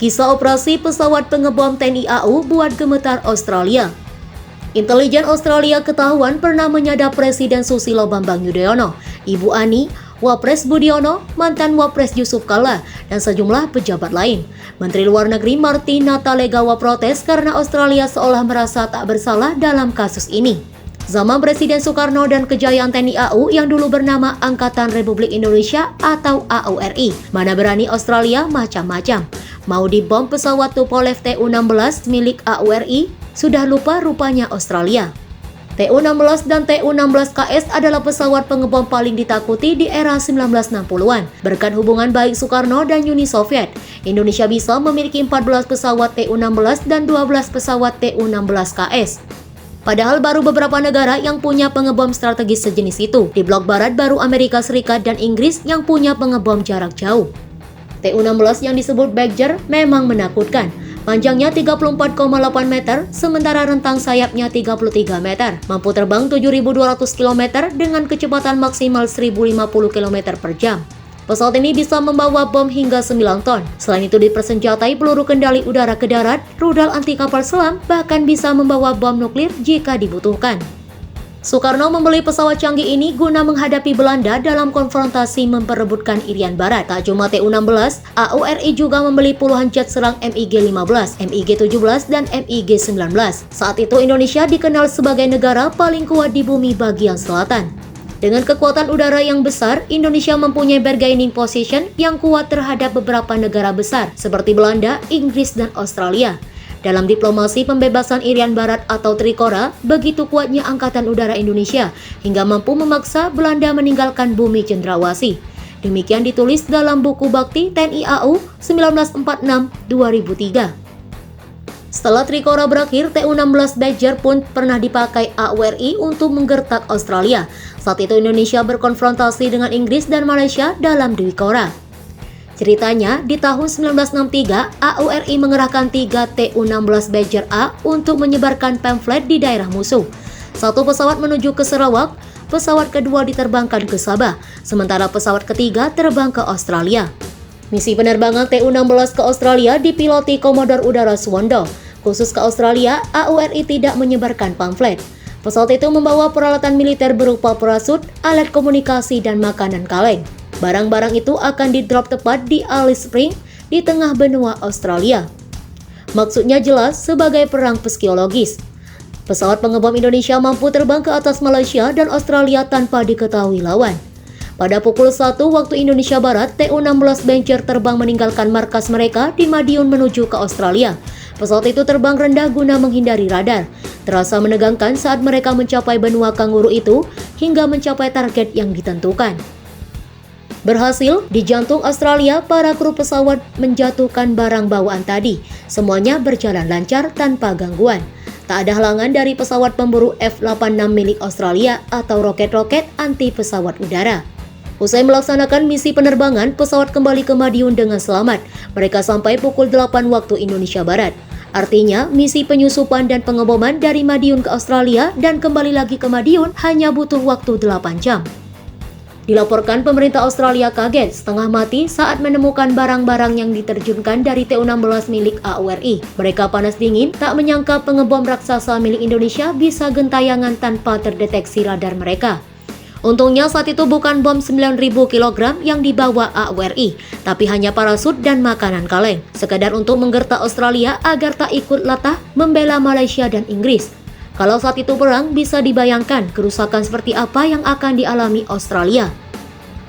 Kisah operasi pesawat pengebom TNI AU buat gemetar Australia. Intelijen Australia ketahuan pernah menyadap Presiden Susilo Bambang Yudhoyono, Ibu Ani, Wapres Budiono, mantan Wapres Yusuf Kalla, dan sejumlah pejabat lain. Menteri Luar Negeri Marty Natalegawa protes karena Australia seolah merasa tak bersalah dalam kasus ini. Zaman Presiden Soekarno dan kejayaan TNI AU yang dulu bernama Angkatan Republik Indonesia atau AURI, mana berani Australia macam-macam. Mau dibom pesawat Tupolev Tu-16 milik AURI, sudah lupa rupanya Australia. Tu-16 dan Tu-16KS adalah pesawat pengebom paling ditakuti di era 1960-an. Berkat hubungan baik Soekarno dan Uni Soviet, Indonesia bisa memiliki 14 pesawat Tu-16 dan 12 pesawat Tu-16KS. Padahal baru beberapa negara yang punya pengebom strategis sejenis itu. Di blok barat baru Amerika Serikat dan Inggris yang punya pengebom jarak jauh. Tu-16 yang disebut Badger memang menakutkan. Panjangnya 34,8 meter, sementara rentang sayapnya 33 meter. Mampu terbang 7.200 km dengan kecepatan maksimal 1.050 km per jam. Pesawat ini bisa membawa bom hingga 9 ton. Selain itu dipersenjatai peluru kendali udara ke darat, rudal anti kapal selam, bahkan bisa membawa bom nuklir jika dibutuhkan. Soekarno membeli pesawat canggih ini guna menghadapi Belanda dalam konfrontasi memperebutkan Irian Barat. Tak cuma Tu-16, AURI juga membeli puluhan jet serang MiG-15, MiG-17, dan MiG-19. Saat itu Indonesia dikenal sebagai negara paling kuat di bumi bagian selatan. Dengan kekuatan udara yang besar, Indonesia mempunyai bargaining position yang kuat terhadap beberapa negara besar seperti Belanda, Inggris, dan Australia. Dalam diplomasi pembebasan Irian Barat atau Trikora, begitu kuatnya Angkatan Udara Indonesia hingga mampu memaksa Belanda meninggalkan bumi cendrawasih. Demikian ditulis dalam buku Bakti TNI AU 1946-2003. Setelah Trikora berakhir, Tu-16 Badger pun pernah dipakai AURI untuk menggertak Australia. Saat itu Indonesia berkonfrontasi dengan Inggris dan Malaysia dalam Dwikora. Ceritanya, di tahun 1963, AURI mengerahkan 3 Tu-16 Badger A untuk menyebarkan pamflet di daerah musuh. Satu pesawat menuju ke Sarawak, pesawat kedua diterbangkan ke Sabah, sementara pesawat ketiga terbang ke Australia. Misi penerbangan Tu-16 ke Australia dipiloti Komodor Udara Suwondo. Khusus ke Australia, AURI tidak menyebarkan pamflet. Pesawat itu membawa peralatan militer berupa parasut, alat komunikasi, dan makanan kaleng. Barang-barang itu akan di-drop tepat di Alice Springs di tengah benua Australia. Maksudnya jelas sebagai perang psikologis. Pesawat pengebom Indonesia mampu terbang ke atas Malaysia dan Australia tanpa diketahui lawan. Pada pukul 1 waktu Indonesia Barat, Tu-16 Badger terbang meninggalkan markas mereka di Madiun menuju ke Australia. Pesawat itu terbang rendah guna menghindari radar. Terasa menegangkan saat mereka mencapai benua kanguru itu hingga mencapai target yang ditentukan. Berhasil, di jantung Australia, para kru pesawat menjatuhkan barang bawaan tadi. Semuanya berjalan lancar tanpa gangguan. Tak ada halangan dari pesawat pemburu F-86 milik Australia atau roket-roket anti pesawat udara. Usai melaksanakan misi penerbangan, pesawat kembali ke Madiun dengan selamat. Mereka sampai pukul 8 waktu Indonesia Barat. Artinya, misi penyusupan dan pengeboman dari Madiun ke Australia dan kembali lagi ke Madiun hanya butuh waktu 8 jam. Dilaporkan pemerintah Australia kaget setengah mati saat menemukan barang-barang yang diterjunkan dari Tu-16 milik AURI. Mereka panas dingin tak menyangka pengebom raksasa milik Indonesia bisa gentayangan tanpa terdeteksi radar mereka. Untungnya saat itu bukan bom 9.000 kg yang dibawa AURI, tapi hanya parasut dan makanan kaleng, sekadar untuk menggertak Australia agar tak ikut latah membela Malaysia dan Inggris. Kalau saat itu perang, bisa dibayangkan kerusakan seperti apa yang akan dialami Australia.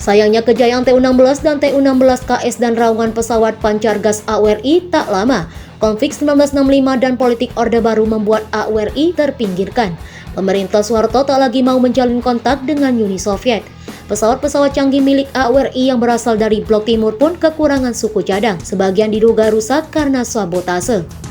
Sayangnya kejayaan Tu-16 dan Tu-16KS dan raungan pesawat pancar gas AURI tak lama. Konflik 1965 dan politik Orde Baru membuat AURI terpinggirkan. Pemerintah Soeharto tak lagi mau menjalin kontak dengan Uni Soviet. Pesawat-pesawat canggih milik AURI yang berasal dari Blok Timur pun kekurangan suku cadang. Sebagian diduga rusak karena sabotase.